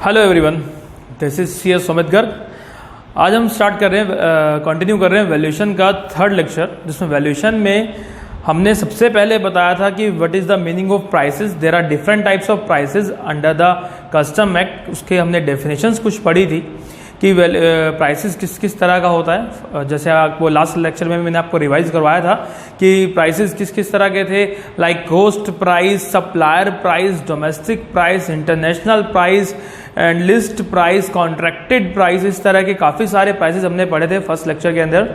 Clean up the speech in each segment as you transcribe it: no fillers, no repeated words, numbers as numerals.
Hello everyone, this is C S Sumit Garg. आज हम start कर रहे हैं, कंटिन्यू कर रहे हैं वैल्यूएशन का थर्ड लेक्चर, जिसमें वैल्यूएशन में हमने सबसे पहले बताया था कि what is the meaning of prices. There are different types of prices under the custom act. उसके हमने डेफिनेशंस कुछ पढ़ी थी कि प्राइसेस किस किस तरह का होता है। जैसे आपको लास्ट लेक्चर में मैंने आपको रिवाइज करवाया था कि प्राइसेस किस किस तरह के थे, like cost price, supplier price, domestic price, international price and list price, contracted price. इस तरह के काफ़ी सारे प्राइसेस हमने पढ़े थे फर्स्ट लेक्चर के अंदर।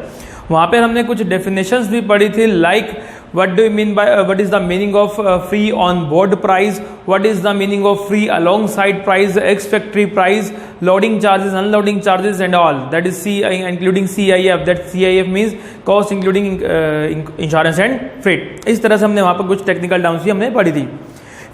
वहाँ पर हमने कुछ डेफिनेशंस भी पढ़ी थी, like what do you mean by what is the meaning of free on board price, what is the meaning of free alongside price, ex factory price, loading charges, unloading charges and all, that is including CIF, that CIF means cost including insurance and freight। इस तरह से हमने वहाँ पर कुछ technical terms भी हमने पढ़ी थी।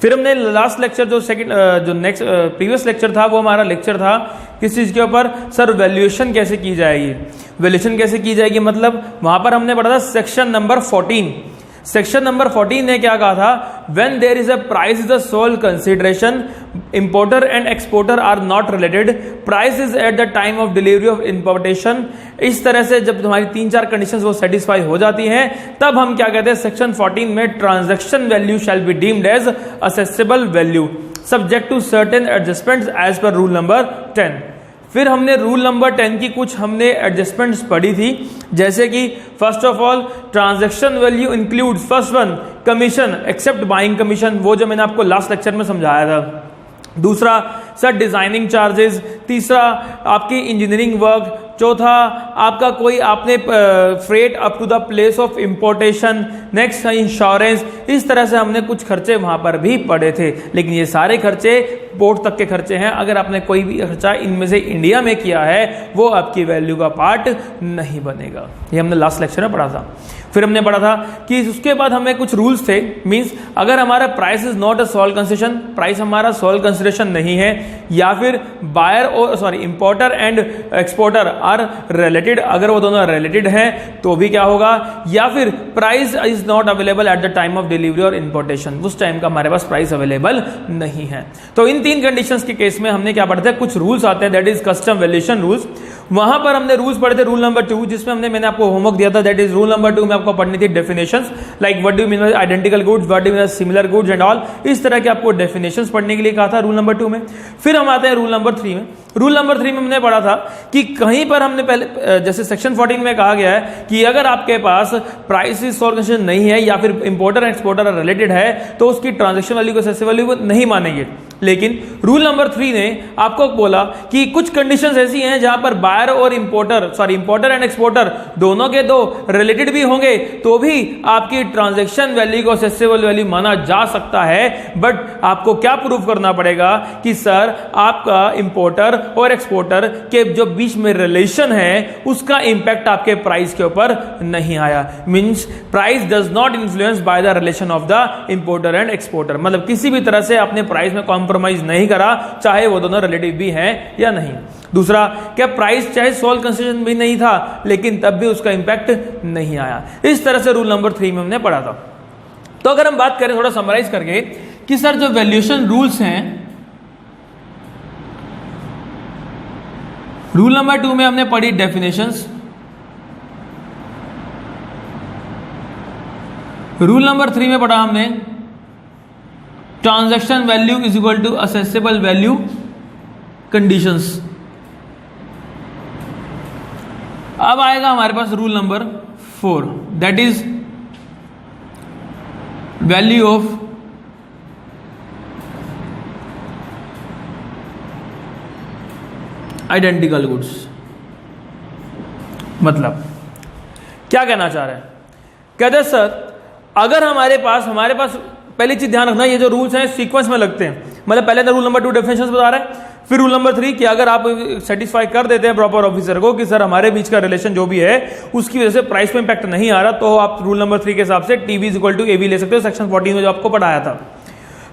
फिर हमने लास्ट लेक्चर जो नेक्स्ट प्रीवियस लेक्चर था, वो हमारा लेक्चर था किस चीज़ के ऊपर, सर वैल्यूएशन कैसे की जाएगी। वैल्यूएशन कैसे की जाएगी मतलब वहाँ पर हमने पढ़ा था सेक्शन नंबर 14। सेक्शन नंबर 14 ने क्या कहा था, when there is a price is the sole consideration, importer and exporter are not related, price is at the time of delivery of importation. इस तरह से जब हमारी 3-4 कंडीशंस वो सेटिस्फाई हो जाती हैं, तब हम क्या कहते हैं सेक्शन 14 में transaction value shall be deemed as assessable value subject to certain adjustments as per rule number 10। फिर हमने रूल नंबर 10 की कुछ हमने एडजस्टमेंट्स पढ़ी थी, जैसे कि first of all transaction value includes first one commission except buying commission, वो जो मैंने आपको लास्ट लेक्चर में समझाया था। दूसरा सर डिजाइनिंग चार्जेस, तीसरा आपकी इंजीनियरिंग वर्क, चौथा आपका कोई आपने freight up to the place of importation, next है इंश्योरेंस। इस तरह से हमने कुछ खर्चे वहां पर भी पढ़े थे, लेकिन ये सारे खर्चे पोर्ट तक के खर्चे हैं। अगर आपने कोई भी खर्चा इनमें से इंडिया में किया है, वो आपकी वैल्यू का पार्ट नहीं बनेगा। ये हमने लास्ट लेक्चर में पढ़ा था। फिर हमने पढ़ा था कि उसके बाद हमें कुछ रूल्स थे, मींस अगर हमारा price is not a sole consideration, price हमारा सोल कंसिडरेशन नहीं है, या फिर बायर और importer and exporter are related, अगर वो दोनों रिलेटेड हैं तो भी क्या होगा, या फिर price is not available at the time of delivery और इंपोर्टेशन, उस टाइम का हमारे पास प्राइस अवेलेबल नहीं है। तो इन 3 कंडीशंस के केस में हमने क्या पढ़ा था, कुछ रूल्स आते हैं, that is custom valuation rules. वहां पर हमने रूल्स पढ़े थे रूल नंबर 2, जिसमें मैंने आपको होमवर्क दिया था, दैट इज रूल नंबर 2 में आपको पढ़नी थी definitions, like what do you mean by identical goods, what do you mean similar goods and all. इस तरह के आपको डेफिनेशंस पढ़ने के लिए कहा था रूल नंबर 2 में। फिर हम आते हैं रूल नंबर 3 में। रूल नंबर 3 में हमने पढ़ा था कि कहीं पर हमने पहले जैसे सेक्शन 14 में कहा गया है कि अगर आपके पास प्राइस इज सोल कंसिडरेशन नहीं है, या फिर इंपोर्टर एंड एक्सपोर्टर रिलेटेड है, तो उसकी ट्रांजैक्शन वैल्यू को असेसिबल वैल्यू नहीं मानेंगे। लेकिन रूल नंबर 3 ने आपको बोला कि कुछ कंडीशंस ऐसी हैं जहां पर बायर और इंपोर्टर एंड एक्सपोर्टर दोनों के दो रिलेटेड भी होंगे, तो भी आपकी ट्रांजैक्शन वैल्यू को असेसिबल वैल्यू माना जा सकता है। बट आपको क्या प्रूव करना पड़ेगा कि सर आपका इंपोर्टर और एक्सपोर्टर के जो बीच में रिलेशन है, उसका इंपैक्ट आपके प्राइस के ऊपर नहीं आया। Means price does not influence by the relation of the importer and exporter, मतलब किसी भी तरह से आपने प्राइस में कॉम्प्रोमाइज नहीं करा, चाहे वो दोनों रिलेटिव भी हैं या नहीं। दूसरा, क्या प्राइस चाहे सोल कंसिडरेशन भी नहीं था, लेकिन तब भी उसका इंपैक्ट नहीं आया। इस तरह से रूल नंबर 3 में हमने पढ़ा था। तो अगर हम बात करें थोड़ा समराइज करके कि सर जो वैल्यूएशन रूल्स हैं, रूल नंबर 2 में हमने पढ़ी डेफिनेशंस, रूल नंबर 3 में पढ़ा हमने transaction value is equal to assessable value conditions. अब आएगा हमारे पास rule number 4, that is value of identical goods. मतलब क्या कहना चाह रहे हैं, कहते सर अगर हमारे पास पहली चीज ध्यान रखना, ये जो रूल्स हैं सीक्वेंस में लगते हैं। मतलब पहले तो रूल नंबर 2 डेफिनेशंस बता रहे हैं, फिर रूल नंबर 3 कि अगर आप सेटिस्फाई कर देते हैं प्रॉपर ऑफिसर को कि सर हमारे बीच का रिलेशन जो भी है उसकी वजह से प्राइस पे इंपैक्ट नहीं आ रहा, तो आप रूल नंबर 3 के हिसाब से टीवी इज इक्वल टू एवी ले सकते हो, सेक्शन 14 में जो आपको पढ़ाया था।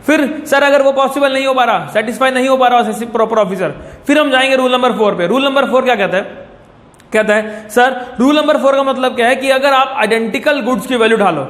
फिर सर अगर वो पॉसिबल नहीं हो पा रहा, सेटिस्फाई नहीं हो पा रहा प्रॉपर ऑफिसर, फिर हम जाएंगे रूल नंबर 4 पे। रूल नंबर 4 क्या कहता है सर रूल नंबर 4 का मतलब क्या है कि अगर आप आइडेंटिकल गुड्स की वैल्यू ढालो,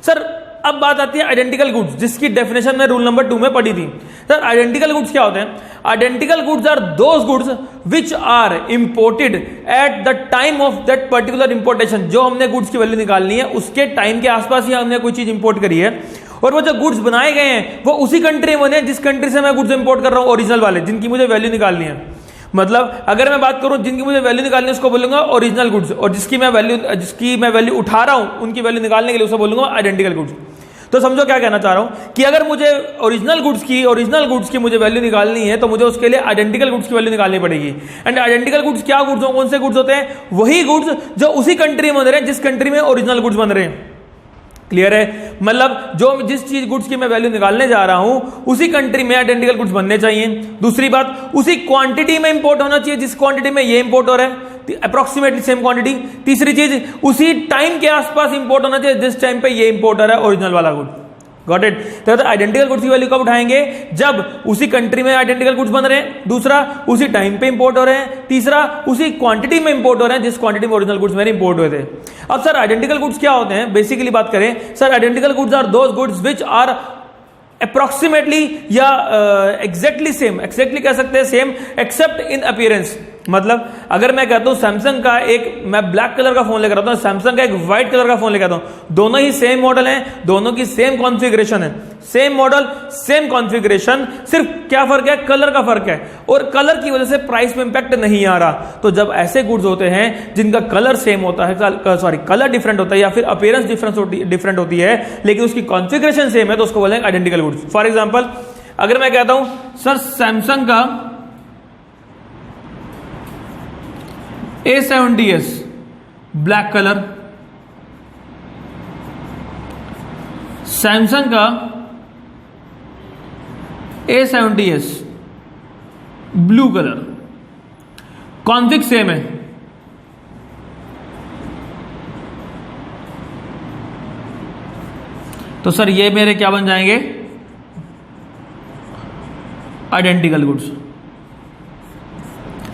सर अब बात आती है आइडेंटिकल गुड्स, जिसकी डेफिनेशन में रूल नंबर 2 में पढ़ी थी। सर आइडेंटिकल गुड्स क्या होते हैं? Identical goods are those goods which are imported at the time of that particular importation. जो हमने गुड्स की वैल्यू निकालनी है उसके टाइम के आसपास ही हमने कोई चीज इंपोर्ट करी है, और वो जो गुड्स बनाए गए हैं वो उसी कंट्री में बने जिस कंट्री से मैं गुड्स इंपोर्ट कर रहा हूं, ओरिजिनल वाले, जिनकी मुझे वैल्यू निकालनी है। मतलब अगर मैं बात करूं जिनकी मुझे वैल्यू निकालनी है उसको बोलूंगा ओरिजिनल गुड्स, और जिसकी मैं वैल्यू उठा रहा हूं उनकी वैल्यू निकालने के लिए उसे बोलूंगा आइडेंटिकल गुड्स। तो समझो क्या कहना चाह रहा हूं कि अगर मुझे ओरिजिनल गुड्स की मुझे वैल्यू निकालनी है तो मुझे उसके लिए आइडेंटिकल गुड्स की वैल्यू निकालनी पड़ेगी। एंड आइडेंटिकल गुड्स क्या गुड्स, कौन से गुड्स होते हैं? वही गुड्स जो उसी कंट्री में बन रहे हैं जिस कंट्री में ओरिजिनल गुड्स बन रहे हैं। क्लियर है? मतलब जो जिस चीज गुड्स की मैं वैल्यू निकालने जा रहा हूं उसी कंट्री में आइडेंटिकल गुड्स बनने चाहिए। दूसरी बात, उसी क्वांटिटी में इंपोर्ट होना चाहिए जिस क्वांटिटी में ये इंपोर्ट हो रहा है, अप्रोक्सीमेटली सेम क्वांटिटी। तीसरी चीज, उसी टाइम के आसपास इंपोर्ट होना चाहिए जिस टाइम पे ये इंपोर्ट हो रहा है, ओरिजिनल वाला गुड। Got it? तो आइडेंटिकल गुड्स की वैल्यू कब उठाएंगे? जब उसी कंट्री में आइडेंटिकल गुड्स बन रहे हैं, दूसरा उसी टाइम पे इंपोर्ट हो रहे हैं, तीसरा उसी क्वांटिटी में इंपोर्ट हो रहे हैं जिस क्वांटिटी में ओरिजिनल गुड्स मेरे इंपोर्ट हुए थे। अब सर आइडेंटिकल गुड्स क्या होते हैं? बेसिकली बात करें sir, identical goods are those goods which are approximately या एग्जैक्टली सेम, एग्जैक्टली कह सकते हैं सेम एक्सेप्ट इन अपीयरेंस। मतलब अगर मैं कहता हूं सैमसंग का मैं ब्लैक कलर का फोन लेकर आता हूं, सैमसंग का एक व्हाइट कलर का फोन लेकर आता हूं, दोनों ही सेम मॉडल हैं, दोनों की सेम कॉन्फ़िगरेशन है, सेम मॉडल सेम कॉन्फ़िगरेशन, सिर्फ क्या फर्क है? कलर का फर्क है, और कलर की वजह से प्राइस में इंपैक्ट नहीं आ रहा। तो जब ऐसे गुड्स होते हैं जिनका कलर सेम होता है, कलर डिफरेंट होता है या फिर अपीयरेंस डिफरेंट होती है लेकिन उसकी कॉन्फ़िगरेशन सेम है, तो उसको बोलेंगे आइडेंटिकल गुड्स। फॉर एग्जाम्पल अगर मैं कहता हूं सर सैमसंग का A70s ब्लैक कलर, सैमसंग का A70s blue colour, config same है, तो सर ये मेरे क्या बन जाएंगे? Identical goods.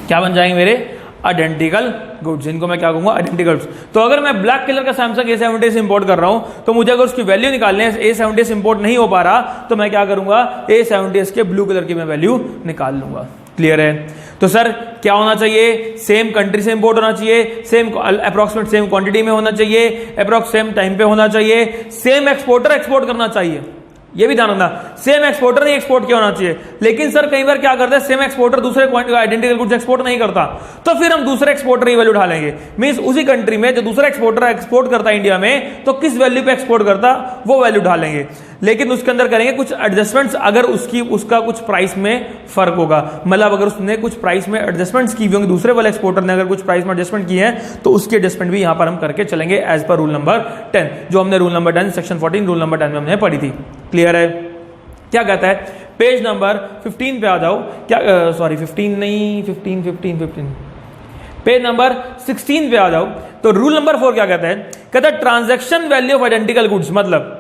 क्या बन जाएंगे मेरे? आइडेंटिकल गुड्स, इनको मैं क्या कहूंगा? Identical goods. तो अगर मैं ब्लैक कलर का सैमसंग A70s इंपोर्ट कर रहा हूं तो मुझे अगर उसकी वैल्यू निकालनी है, A70s इंपोर्ट नहीं हो पा रहा, तो मैं क्या करूंगा? A70s के ब्लू कलर की मैं वैल्यू निकाल लूंगा। क्लियर है? तो सर क्या होना चाहिए? सेम कंट्री से इंपोर्ट होना चाहिए, सेम अप्रोक्सीमेट सेम क्वांटिटी में होना चाहिए, अप्रोक्स सेम टाइम पे होना चाहिए, सेम एक्सपोर्टर एक्सपोर्ट करना चाहिए। ये भी ध्यान रखना, सेम एक्सपोर्टर नहीं एक्सपोर्ट किया होना चाहिए। लेकिन सर कई बार क्या करते हैं, सेम एक्सपोर्टर दूसरे आइडेंटिकल गुड्स एक्सपोर्ट नहीं करता, तो फिर हम दूसरे एक्सपोर्टर की वैल्यू ढालेंगे। मींस उसी कंट्री में जो दूसरा एक्सपोर्टर एक्सपोर्ट करता है इंडिया में, तो किस वैल्यू पे एक्सपोर्ट करता वो वैल्यू ढालेंगे। लेकिन उसके अंदर करेंगे कुछ एडजस्टमेंट्स अगर उसका कुछ प्राइस में फर्क होगा। मतलब अगर उसने कुछ प्राइस में एडजस्टमेंट्स की होंगी, दूसरे वाले एक्सपोर्टर ने अगर कुछ प्राइस में एडजस्टमेंट की है, तो उसकी एडजस्टमेंट भी यहां पर हम करके चलेंगे एज पर रूल नंबर 10, जो हमने rule number 10 section 14 rule number 10 में हमने पढ़ी थी। क्लियर है? क्या कहता है? पेज नंबर 15 पे आ जाओ। क्या 15 नहीं, 15 पेज नंबर 16 पे आ जाओ। तो रूल नंबर 4 क्या कहता है? कहता है transaction value of identical goods, मतलब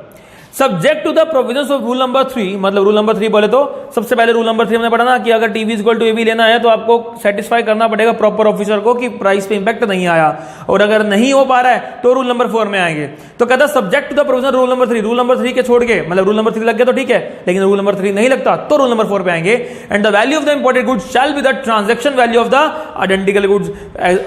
subject to the provisions of rule number 3। मतलब रूल नंबर 3 बोले तो सबसे पहले रूल नंबर 3 हमने पढ़ा ना कि अगर टीवी इक्वल टू एबी लेना है तो आपको सेटिस्फाई करना पड़ेगा प्रॉपर ऑफिसर को कि प्राइस पे इंपैक्ट नहीं आया, और अगर नहीं हो पा रहा है तो रूल नंबर 4 में आएंगे। तो कहता है subject to the provision rule number 3, rule number 3 के छोड़ के, मतलब रूल नंबर 3 लग गया तो ठीक है, लेकिन रूल नंबर 3 नहीं लगता तो रूल नंबर 4 पे आएंगे। And the value of the imported goods shall be the transaction value of the identical goods.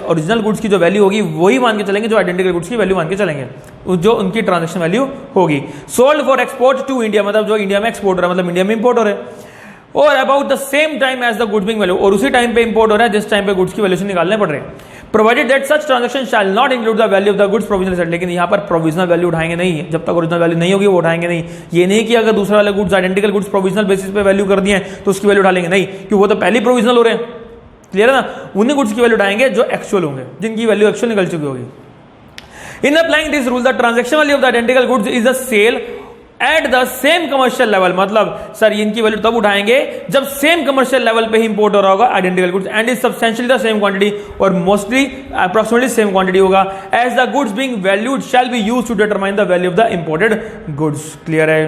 Original goods की जो वैल्यू होगी वही मान के चलेंगे जो आइडेंटिकल गुड्स की वैल्यू मान के चलेंगे, जो उनकी ट्रांजैक्शन वैल्यू होगी। Sold for export to India, मतलब जो इंडिया में एक्सपोर्ट हो रहा है, मतलब इंडिया में इंपोर्ट हो रहा है, और about the same time as the goods being value, और उसी टाइम पे इंपोर्ट हो रहा है जिस टाइम पे गुड्स की वैल्यूशन निकालने पड़ रहे हैं। Provided that such transaction shall not include the value of the goods provisional set. लेकिन यहां पर प्रोविजनल वैल्यू उठाएंगे नहीं, जब तक ओरिजिनल वैल्यू नहीं होगी वो उठाएंगे नहीं। ये नहीं कि अगर दूसरे वाले goods identical goods provisional basis पे वैल्यू कर दिए तो उसकी वैल्यू उठा लेंगे, नहीं, क्योंकि वो तो पहले प्रोविजनल हो रहे हैं। क्लियर है ना? उन्हीं गुड्स की वैल्यू उठाएंगे जो एक्चुअल होंगे, जिनकी वैल्यू एक्चुअल निकल चुकी होगी। In applying this rule, the transaction value of the identical goods is the sale at the same commercial level। मतलब सर इनकी वैल्यू तब उठाएंगे जब सेम कमर्शियल लेवल पे ही इंपोर्ट हो रहा होगा identical goods, and is substantially the same quantity, और मोस्टली अप्रोक्सीमेटली सेम क्वांटिटी होगा। As the goods being valued shall be used to determine the value of the imported goods. Clear है?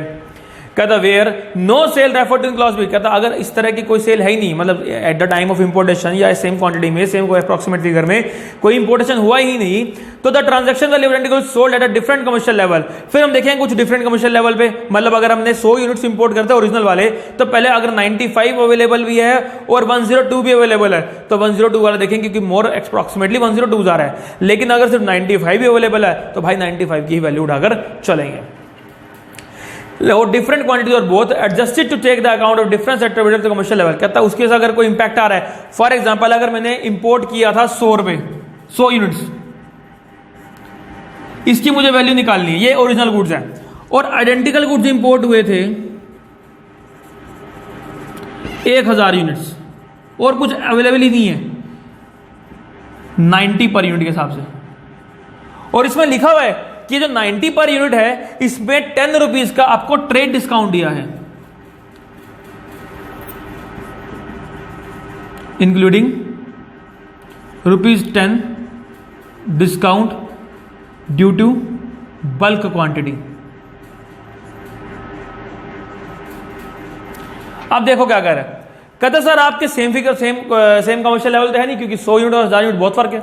कहता where no sale refer to clause B, कहता अगर इस तरह की कोई सेल है ही नहीं, मतलब eight the time of importation या सेम क्वांटिटी में सेम अप्रोक्सीमेट फिगर में कोई इंपोर्टेशन हुआ ही नहीं, तो the transaction value of identical sold at a different commercial level. फिर हम देखेंगे कुछ डिफरेंट कमर्शियल लेवल पे, मतलब अगर हमने 100 यूनिट्स इंपोर्ट करते हैं ओरिजिनल वाले, तो पहले अगर 95 अवेलेबल भी है और 102 भी अवेलेबल है तो 102 वाला देखेंगे क्योंकि मोर अप्रोक्सीमेटली 102 जा रहा है। लेकिन अगर सिर्फ 95 भी अवेलेबल है तो भाई 95 की ही वैल्यू उठाकर चलेंगे। और डिफरेंट क्वांटिटी और both adjusted to take the account of difference at the commercial level, कहता है उसके साथ अगर कोई इंपैक्ट आ रहा है, फॉर एग्जांपल अगर मैंने इंपोर्ट किया था 100 रुपए 100 यूनिट्स, इसकी मुझे वैल्यू निकालनी है, ये ओरिजिनल गुड्स है, और आइडेंटिकल गुड्स इंपोर्ट हुए थे 1000 यूनिट्स और कुछ अवेलेबल ही नहीं है 90 पर यूनिट के हिसाब से, और इसमें लिखा हुआ है कि जो 90 पर यूनिट है इसमें 10 रुपीज का आपको ट्रेड डिस्काउंट दिया है, including ₹10 discount due to bulk quantity. अब देखो क्या कह रहा है, कहता सर आपके same figure same commercial level तो है नहीं, क्योंकि 100 यूनिट और 1000 यूनिट बहुत फर्क है।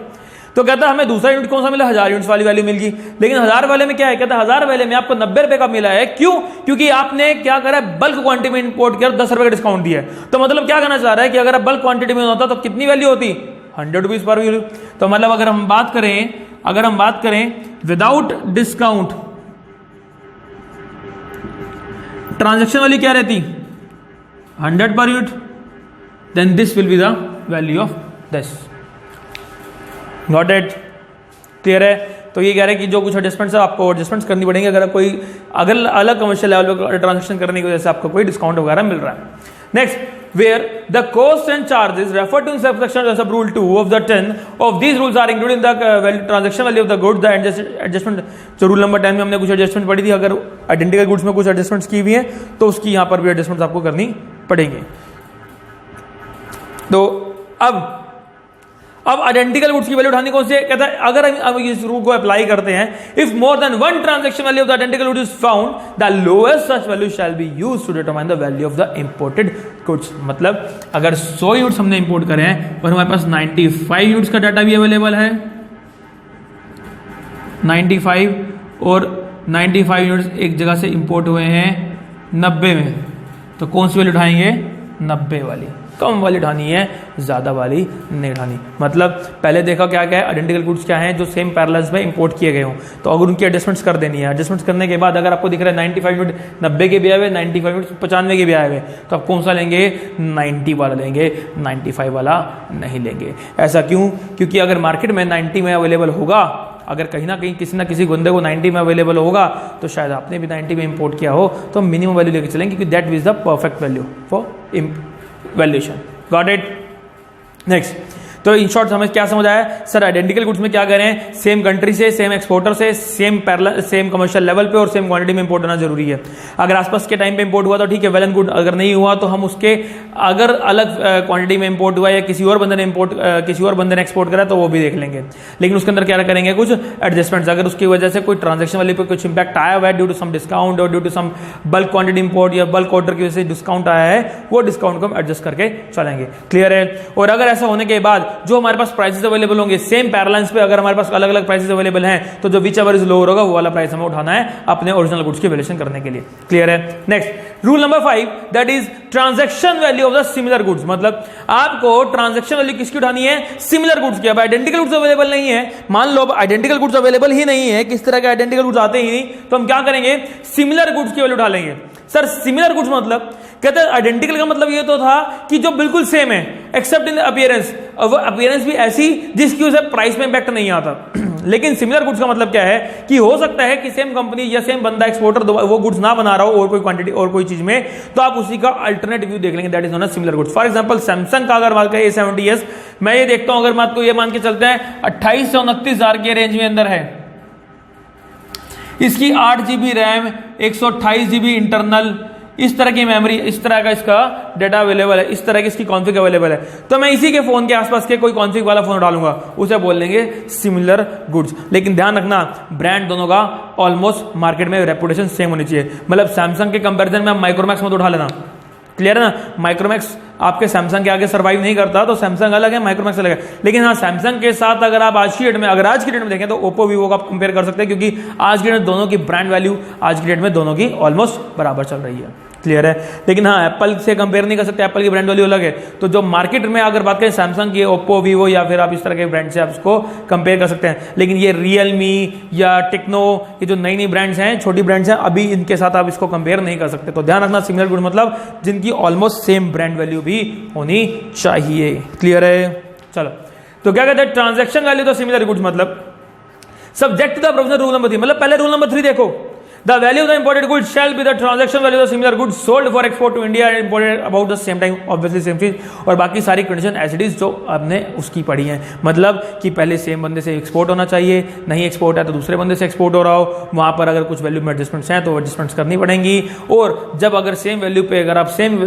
तो कहता हमें दूसरा यूनिट कौन सा मिला, 1000 यूनिट्स वाली वैल्यू मिल गई, लेकिन 1000 वाले में क्या है, कहता 1000 वाले में आपको 90 रुपए का मिला है। क्यों? क्योंकि आपने क्या करा, बल्क क्वांटिटी में इंपोर्ट किया, 10 रुपए का डिस्काउंट दिया है। तो मतलब क्या कहना चाह रहा है कि अगर बल्क क्वांटिटी में होता तो कितनी वैल्यू होती, 100 रुपीज पर वैल्यू। तो मतलब अगर हम बात करें विदाउट डिस्काउंट ट्रांजेक्शन वाली क्या रहती, 100 पर unit, then this will be the value of this. Got it? Clear है? तो ये कह रहे हैं कि जो कुछ एडजस्टमेंट्स है आपको एडजस्टमेंट्स करनी पड़ेंगे अगर अलग कमर्शियल लेवल पर ट्रांजेक्शन करने की वजह से आपको कोई डिस्काउंट वगैरह मिल रहा है। Next, where the cost and charges refer to subsection sub rule 2 of the 10 of these rules are included in the transaction value of the goods. The adjustment जो रूल नंबर 10 में हमने कुछ एडजस्टमेंट पढ़ी थी, अगर आइडेंटिकल गुड्स में कुछ adjustments की हुई है तो उसकी यहां पर भी एडजस्टमेंट्स आपको करनी पड़ेंगे। तो अब आइडेंटिकल गुड्स की वैल्यू उठानी कौन सी है, कहता है अगर हम इस रूल को अप्लाई करते हैं, if more than one transaction value of the identical goods is found, the lowest such value shall be used to determine the value of the imported goods. मतलब अगर 100 यूनिट्स हमने इंपोर्ट करे हैं और हमारे पास 95 यूनिट्स का डाटा भी available है, 95 और 95 यूनिट्स एक जगह से इंपोर्ट हुए हैं 90 में, तो कौन सी वैल्यू उठाएंगे, 90 वाली। कम वाली उठानी है, ज्यादा वाली नहीं उठानी। मतलब पहले देखा क्या क्या है, आइडेंटिकल गुड्स क्या हैं जो सेम पैरेलल्स में इंपोर्ट किए गए हों, तो अगर उनकी एडजस्टमेंट्स कर देनी है। एडजस्टमेंट्स करने के बाद अगर आपको दिख रहा है 95 यूनिट 90 के भी आए हुए, 95 यूनिट 95 के भी आए हुए, तो आप कौन सा लेंगे, 90 वाला लेंगे, 95 वाला नहीं लेंगे। ऐसा क्यों? क्योंकि अगर मार्केट में 90 में अवेलेबल होगा, अगर कहीं ना कहीं किसी ना किसी बंदे को 90 में अवेलेबल होगा, तो शायद आपने भी 90 में इंपोर्ट किया हो, तो मिनिमम वैल्यू लेके चलेंगे, क्योंकि that is the perfect value for valuation. Got it? Next, तो इन शॉर्ट समझ क्या समझ आया सर, आइडेंटिकल गुड्स में क्या कह रहे हैं, सेम कंट्री से, सेम एक्सपोर्टर से, सेम कमर्शियल लेवल पे और सेम क्वांटिटी में इंपोर्ट होना जरूरी है। अगर आसपास के टाइम पे इंपोर्ट हुआ तो ठीक है, वेल एंड गुड। अगर नहीं हुआ तो हम उसके अगर अलग क्वांटिटी में इंपोर्ट हुआ या किसी और बंदे ने एक्सपोर्ट करा तो वो भी देख लेंगे, लेकिन उसके अंदर क्या करेंगे, कुछ एडजस्टमेंट्स। अगर उसकी वजह से कोई ट्रांजेक्शन वाले पे कुछ इंपैक्ट आया हुआ है ड्यू टू सम डिस्काउंट और due to some bulk quantity import या बल्क ऑर्डर की वजह से डिस्काउंट आया है, वो डिस्काउंट को हम एडजस्ट करके चलेंगे। क्लियर है? और अगर ऐसा होने के बाद जो हमारे पास प्राइसेस अवेलेबल होंगे सेम पैरेलल्स पे, अगर हमारे पास अलग अलग प्राइसेस अवेलेबल हैं, तो जो विच एवर इज लोअर होगा वो वाला प्राइस हमें उठाना है अपने ओरिजिनल गुड्स की वैल्यूएशन करने के लिए। क्लियर है? Next, rule number 5 that is transaction value of the similar goods. मतलब आपको ट्रांजैक्शन वैल्यू किसकी उठानी है, सिमिलर गुड्स की। अब आइडेंटिकल गुड्स अवेलेबल नहीं है, मान लो आइडेंटिकल गुड्स अवेलेबल ही नहीं है, किस तरह के आइडेंटिकल गुड्स आते ही नहीं, तो हम क्या करेंगे, सिमिलर गुड्स की वैल्यू उठा लेंगे। सर सिमिलर गुड्स मतलब, कहते हैं आइडेंटिकल का मतलब ये तो था कि जो बिल्कुल सेम है एक्सेप्ट इन अपीयरेंस, और वो अपीयरेंस भी ऐसी जिसकी वजह से प्राइस में इंपैक्ट नहीं आता। लेकिन सिमिलर गुड्स का मतलब क्या है कि हो सकता है कि सेम कंपनी या सेम बंदा एक्सपोर्टर वो गुड्स ना बना रहा हो और कोई क्वांटिटी और कोई चीज में, तो आप उसी का अल्टरनेट व्यू देख लेंगे, that is known as similar goods. For example Samsung का अगर बात करें A70s, मैं ये देखता हूं, अगर मैं आपको ये मान के चलते हैं 28 से 29 हजार के रेंज में अंदर है, इसकी 8 GB रैम, 128 GB इंटरनल, इस तरह की मेमोरी, इस तरह का इसका डाटा अवेलेबल है, इस तरह की इसकी कॉन्फ़िग अवेलेबल है, तो मैं इसी के फोन के आसपास के कोई कॉन्फ़िग वाला फोन डालूंगा, उसे बोल देंगे सिमिलर गुड्स। लेकिन ध्यान रखना ब्रांड दोनों का ऑलमोस्ट मार्केट में रेपुटेशन सेम होनी चाहिए। मतलब सैमसंग के कंपैरिजन में आप माइक्रोमैक्स मत उठा लेना, क्लियर है ना। माइक्रोमैक्स आपके सैमसंग के आगे सर्वाइव नहीं करता, तो सैमसंग अलग है, माइक्रोमैक्स अलग है। लेकिन हाँ, सैमसंग के साथ अगर आप आज की डेट में देखें तो ओप्पो वीवो का आप कंपेयर कर सकते हैं, क्योंकि आज की डेट में दोनों की ब्रांड वैल्यू आज की डेट में दोनों की ऑलमोस्ट बराबर चल रही है, क्लियर है। लेकिन हाँ, एप्पल से कंपेयर नहीं कर सकते, एप्पल की ब्रांड वैल्यू अलग है। तो जो मार्केट में अगर बात करें सैमसंग की, ओप्पो वीवो या फिर आप इस तरह के ब्रांड से आप इसको कंपेयर कर सकते हैं। लेकिन ये रियलमी या टेक्नो, ये जो नई नई ब्रांड्स हैं, छोटी ब्रांड्स हैं, अभी इनके साथ आप इसको कंपेयर नहीं कर सकते। तो ध्यान रखना सिमिलर गुड मतलब जिनकी ऑलमोस्ट सेम ब्रांड वैल्यू भी होनी चाहिए, क्लियर है। चलो, तो क्या कहते हैं ट्रांजेक्शन वैल्यू तो सिमिलर गुड्स मतलब subject to the provision rule number 3, मतलब पहले रूल नंबर 3 देखो, the value of the imported goods shall be the transaction value of the similar goods sold for export to India and imported about the same time, obviously same चीज। और बाकी सारी condition as it is जो आपने उसकी पढ़ी है, मतलब कि पहले सेम बंदे से एक्सपोर्ट होना चाहिए, नहीं एक्सपोर्ट है तो दूसरे बंदे से एक्सपोर्ट हो रहा हो, वहां पर अगर कुछ वैल्यू में एडजस्टमेंट्स हैं तो एडजस्टमेंट्स करनी पड़ेंगी। और जब अगर सेम वैल्यू पे अगर आप सेम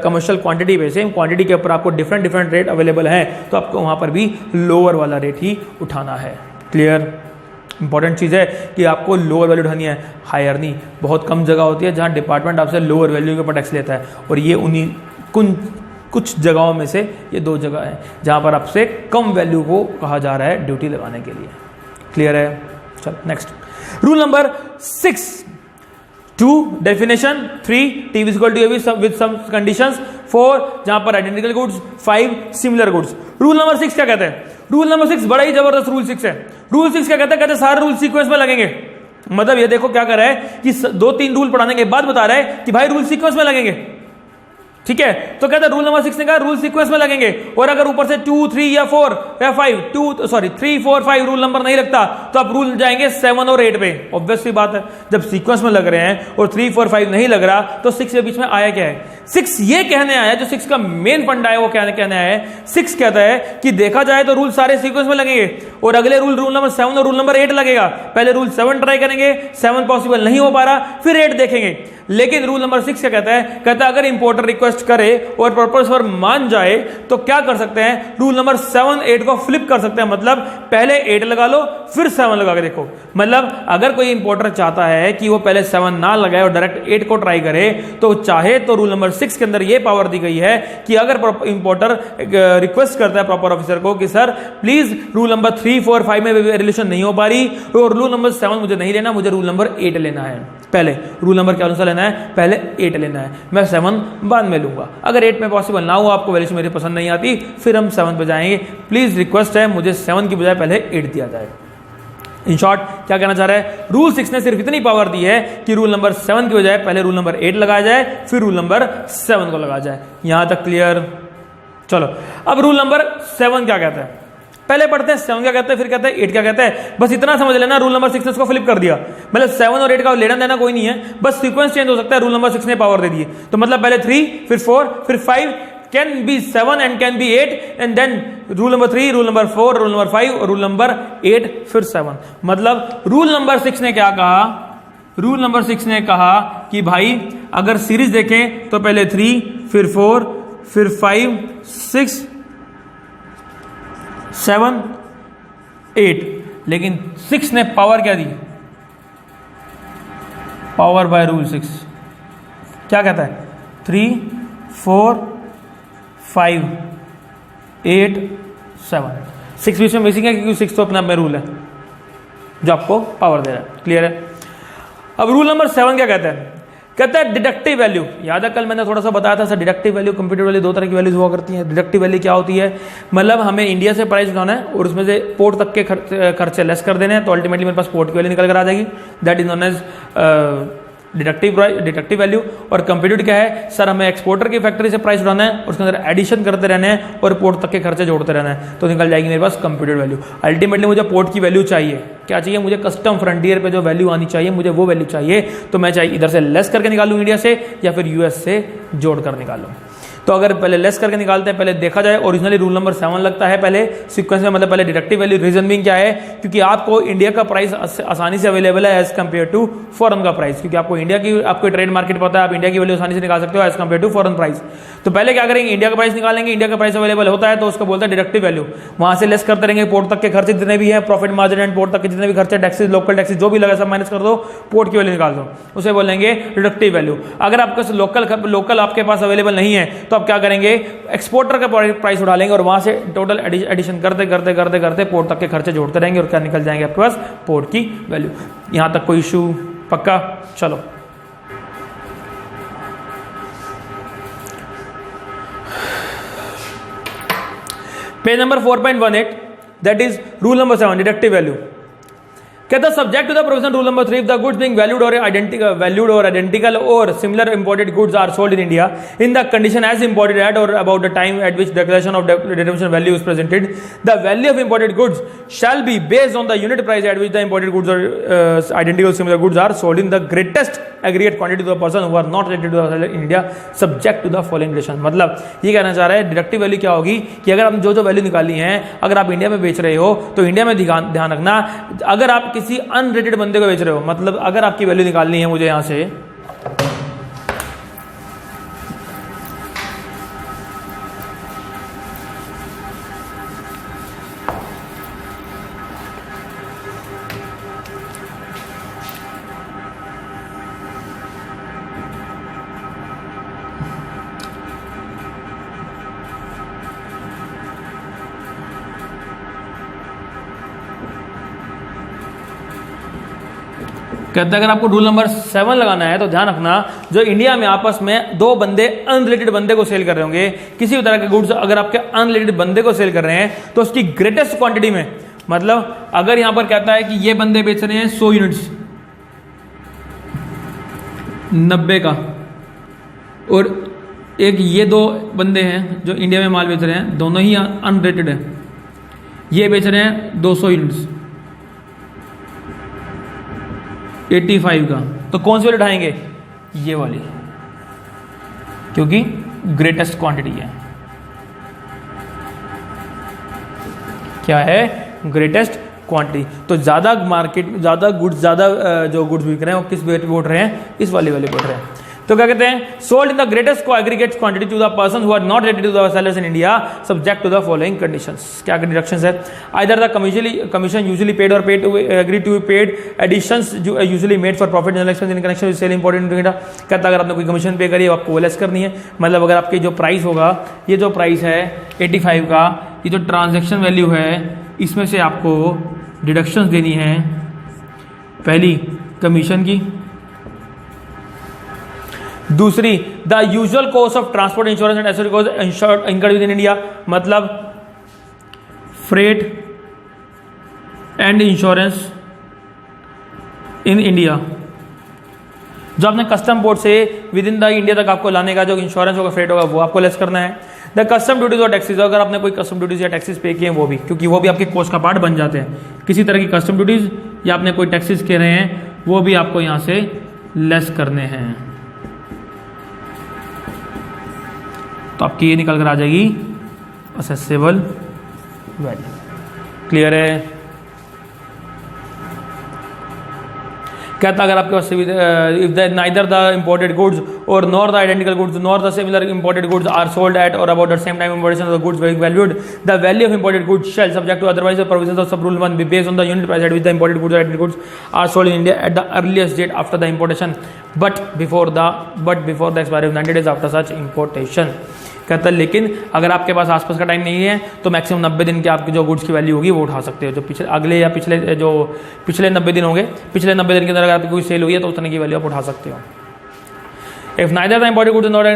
कमर्शियल क्वांटिटी पे सेम क्वांटिटी के ऊपर आपको डिफरेंट रेट अवेलेबल है तो आपको वहां पर भी लोअर वाला रेट ही उठाना है, क्लियर। इंपॉर्टेंट चीज़ है कि आपको लोअर वैल्यू उठानी है, हायर नहीं। बहुत कम जगह होती है जहां डिपार्टमेंट आपसे लोअर वैल्यू के ऊपर टैक्स लेता है, और ये उन्हीं कुछ जगहों में से ये 2 जगह है जहां पर आपसे कम वैल्यू को कहा जा रहा है ड्यूटी लगाने के लिए, क्लियर है। चलो next rule number 6, 2 definition, 3 T is equal to with some conditions, 4 जहां पर identical goods, 5 similar goods. Rule number 6 क्या कहते हैं? रूल नंबर 6 बड़ा ही जबरदस्त रूल 6 है। रूल 6 क्या कहते हैं? कहते हैं सारे रूल सीक्वेंस में लगेंगे। मतलब ये देखो क्या कर रहा है कि 2-3 रूल पढ़ाने के बाद बता रहा है कि भाई रूल सीक्वेंस में लगेंगे, ठीक है। तो कहता है रूल नंबर 6 ने कहा रूल सीक्वेंस में लगेंगे, और अगर ऊपर से 2, 3 या 4 या 5 3, 4, 5 रूल नंबर नहीं लगता तो आप रूल जाएंगे 7 और 8 पे। ऑब्वियसली बात है, जब सीक्वेंस में लग रहे हैं और 3, 4, 5 नहीं लग रहा तो 6 के बीच में आया क्या है? 6 ये कहने आया, जो 6 का मेन फंडा है वो कहने आया है। 6 कहता है कि देखा जाए तो रूल सारे सीक्वेंस में लगेंगे, और अगले रूल नंबर 7 और रूल नंबर 8 लगेगा। पहले रूल 7 ट्राई करेंगे, 7 पॉसिबल नहीं हो पा रहा, फिर 8 देखेंगे। लेकिन रूल नंबर 6 क्या कहता है? कहता है अगर इंपोर्टर रिक्वेस्ट करे और पर्पस पर मान जाए तो क्या कर सकते हैं? रूल नंबर 7, 8 को फ्लिप कर सकते हैं। मतलब पहले 8 लगा लो फिर 7 लगा के देखो। मतलब अगर कोई इंपोर्टर चाहता है कि वो पहले 7 ना लगाए और डायरेक्ट 8 को ट्राई करे तो चाहे तो रूल नंबर 6 के अंदर ये पावर दी गई है कि अगर इंपोर्टर रिक्वेस्ट करता है प्रॉपर ऑफिसर को कि सर प्लीज रूल नंबर 3, 4, 5 में रिलेशन नहीं हो पा रही और रूल नंबर 7 मुझे नहीं लेना, मुझे रूल नंबर 8 लेना है। पहले रूल नंबर के अनुसार लेना है, पहले 8 लेना है, मैं 7 बाद में लूंगा। अगर 8 में पॉसिबल ना हो, आपको वैल्यूशन मेरी पसंद नहीं आती, फिर हम 7 पे जाएंगे। प्लीज रिक्वेस्ट है मुझे 7 की बजाय पहले 8 दिया जाए। इन शॉर्ट क्या कहना चाह रहा है? रूल 6 ने सिर्फ इतनी पावर दी है कि रूल नंबर 7 की बजाय पहले रूल नंबर 8 लगाया जाए, फिर रूल नंबर 7 को लगाया जाए। यहां तक क्लियर? चलो अब रूल नंबर 7 क्या कहता है, पहले पढ़ते हैं 7 क्या कहता है, फिर कहता है 8 क्या कहता है। बस इतना समझ लेना, रूल नंबर 6 ने उसको फ्लिप कर दिया। मतलब 7 और 8 का लेना देना कोई नहीं है, बस सीक्वेंस चेंज हो सकता है। रूल नंबर 6 ने पावर दे दी है, तो मतलब पहले 3, फिर 4, फिर 5 can be 7 and can be 8 and then rule number 3, rule number 4, rule number 5 और rule number 8 फिर 7। मतलब रूल नंबर 6 ने क्या कहा? रूल नंबर 6 ने कहा कि भाई अगर सीरीज देखें तो पहले 3, फिर 4, फिर 5, 6, 7, 8। लेकिन 6 ने पावर क्या दी? पावर बाय रूल 6 क्या कहता है? 3, 4, 5, 8, 7। 6 बीच में मिसिंग है क्योंकि 6 तो अपने आप में रूल है जो आपको पावर दे रहा है, क्लियर है। अब रूल नंबर 7 क्या कहता है? कहता है डिडक्टिव वैल्यू। याद है कल मैंने थोड़ा सा बताया था sir, deductive value computer value 2 तरह की वैल्यूज हुआ करती हैं। डिडक्टिव वैल्यू क्या होती है? मतलब हमें इंडिया से प्राइस उठाना है और उसमें से पोर्ट तक के खर्चे लेस कर देने हैं, तो अल्टीमेटली मेरे पास पोर्ट की वैल्यू निकल कर आ जाएगी। That is known as deductive value. और कंप्यूटेड क्या है? सर हमें एक्सपोर्टर की फैक्ट्री से प्राइस उठाना है, उसके अंदर एडिशन करते रहने हैं और पोर्ट तक के खर्चे जोड़ते रहना है, तो निकल जाएगी मेरे पास कंप्यूटेड वैल्यू। अल्टीमेटली मुझे पोर्ट की वैल्यू चाहिए, क्या चाहिए मुझे? कस्टम फ्रंटियर पे जो वैल्यू आनी चाहिए मुझे वो वैल्यू चाहिए, तो मैं चाहिए इधर से लेस करके निकालूं इंडिया से या फिर यूएस से जोड़ कर निकालूं। तो अगर पहले लेस करके निकालते हैं, पहले देखा जाए ओरिजिनली रूल नंबर 7 लगता है पहले सीक्वेंस में, मतलब पहले डिडक्टिव वैल्यू। रीजन बीइंग क्या है, क्योंकि आपको इंडिया का प्राइस आसानी से अवेलेबल है एज कम्पेयर टू फॉरेन का प्राइस, क्योंकि आपको इंडिया की आपको ट्रेड मार्केट पता है, आप इंडिया की वैल्यू आसानी से निकाल सकते हो as compare to foreign price. तो पहले क्या करेंगे, इंडिया का प्राइस निकालेंगे, इंडिया का प्राइस अवेलेबल होता है तो उसको बोलते हैं डिडक्टिव वैल्यू, वहां से लेस करते रहेंगे, पोर्ट तक के खर्चे जितने भी हैं, प्रॉफिट मार्जिन एंड पोर्ट तक के जितने भी खर्चे, टैक्सेस, लोकल टैक्सेस जो भी लगा सब माइनस कर दो, पोर्ट की वैल्यू निकाल दो, उसे बोलेंगे डिडक्टिव वैल्यू। अगर आपका लोकल आपके पास अवेलेबल नहीं है तो आप क्या करेंगे, एक्सपोर्टर का प्राइस उठा लेंगे और वहां से टोटल एडिशन करते करते करते करते पोर्ट तक के खर्चे जोड़ते रहेंगे और क्या निकल जाएंगे आपके पास, पोर्ट की वैल्यू। यहां तक कोई इशू पक्का? चलो page number 4.18, that is rule number 7, deductive value. कहता subject to the provision rule number 3, the goods being valued or identical or similar imported goods are sold in India in the condition as imported at or about the time at which declaration of determination value is presented, the value of imported goods shall be based on the unit price at which the imported goods और identical similar goods are sold in the greatest aggregate quantity to the person who are not related to the seller in India subject to the following condition. मतलब ये कहना चाह रहा है deductive value क्या होगी कि अगर आपने जो वैल्यू निकाली है, अगर आप इंडिया में बेच रहे हो तो इंडिया में ध्यान रखना, अगर आप किसी अनरेटेड बंदे को बेच रहे हो, मतलब अगर आपकी वैल्यू निकालनी है मुझे यहां से, कहते हैं अगर आपको रूल नंबर 7 लगाना है तो ध्यान रखना, जो इंडिया में आपस में दो बंदे अनरिलेटेड बंदे को सेल कर रहे होंगे, किसी भी तरह के गुड्स अगर आपके अनरिलेटेड बंदे को सेल कर रहे हैं तो उसकी ग्रेटेस्ट क्वांटिटी में, मतलब अगर यहां पर कहता है कि ये बंदे बेच रहे हैं 100 यूनिट्स 90 का, और एक ये दो बंदे हैं जो इंडिया में माल बेच रहे हैं, दोनों ही अनरेटेड है, ये बेच रहे हैं 200 यूनिट्स 85 का, तो कौन सी वाली उठाएंगे, ये वाली, क्योंकि ग्रेटेस्ट क्वांटिटी है। क्या है, ग्रेटेस्ट क्वांटिटी। तो ज्यादा मार्केट, ज्यादा गुड्स, ज्यादा जो गुड्स बिक रहे हैं वो किस वेट पे उठ रहे हैं, इस वाली वैल्यू पे उठ रहे हैं। तो क्या कहते हैं, sold in the greatest aggregate quantity to the person who are not related to the sellers in India subject to the following conditions. क्या डिडक्शंस है, either the commission usually paid or paid to agree to paid, additions usually made for profit and expense in connection with sale imported India. कहता है अगर आपने कोई commission पे करी है आपको वो लेस करनी है, मतलब अगर आपकी जो प्राइस होगा, ये जो प्राइस है 85 का, ये जो ट्रांजेक्शन वैल्यू है इसमें से आपको डिडक्शंस देनी है, पहली कमीशन की, दूसरी the usual cost of transport insurance and accessory cost incurred within India, मतलब freight and insurance in India, जो आपने कस्टम पोर्ट से विद इन द इंडिया तक आपको लाने का जो इंश्योरेंस होगा, फ्रेट होगा, वो आपको लेस करना है। द कस्टम ड्यूटीज और टैक्सेस, अगर आपने कोई कस्टम ड्यूटीज या टैक्सेस पे किए हैं वो भी, क्योंकि वो भी आपके कॉस्ट का पार्ट बन जाते हैं, किसी तरह की कस्टम ड्यूटीज या आपने कोई टैक्सेस कह रहे हैं वो भी आपको यहां से लेस करने हैं। तो आपकी ये निकल कर आ जाएगी असेसेबल वैल्यू। क्लियर है? कहता अगर आपके पास if the neither the imported goods or nor the identical goods nor the similar imported goods are sold at or about the same time importation of the goods being valued, the value of imported goods shall subject to otherwise the provisions of sub rule 1 be based on the unit price at which the imported goods or identical goods are sold in India at the earliest date after the importation but before the expiry of 90 days after such importation। कहता है लेकिन अगर आपके पास आसपास का time नहीं है तो मैक्सिमम 90 दिन के आपकी जो गुड्स की वैल्यू होगी वो उठा सकते हो, जो पिछले 90 दिन होंगे, पिछले 90 दिन के अंदर अगर आपकी कोई सेल हुई है तो उतने की वैल्यू आप उठा सकते हो। If neither the imported goods nor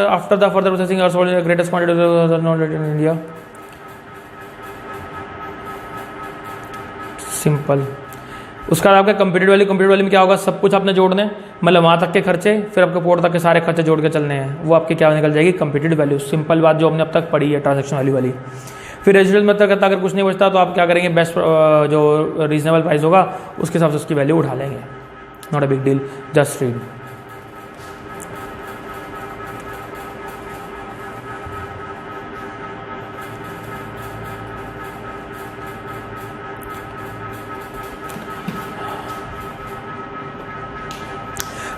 after the further processing are sold in the greatest quantity not in India, simple. उसका आपका कंप्यूटेड वैल्यू में क्या होगा, सब कुछ आपने जोड़ने, मतलब वहाँ तक के खर्चे, फिर आपके पोर्ट तक के सारे खर्चे जोड़ के चलने हैं, वो आपके क्या निकल जाएगी, कंप्यूटेड वैल्यू। सिंपल बात जो हमने अब तक पढ़ी है ट्रांजेक्शन वैल्यू वाली। फिर रेजिडुअल मेथड कहता अगर कुछ नहीं बचता तो आप क्या करेंगे, बेस्ट जो रीजनेबल प्राइस होगा उसके हिसाब से उसकी वैल्यू उठा लेंगे। Not a big deal, just read.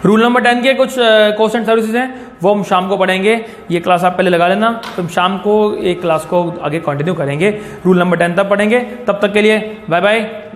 Rule number 10 के कुछ कॉस्ट एंड सर्विसेज हैं, वो हम शाम को पढ़ेंगे। ये क्लास आप पहले लगा लेना, तो हम शाम को एक क्लास को आगे कंटिन्यू करेंगे। रूल नंबर 10 तब पढ़ेंगे। तब तक के लिए बाय बाय।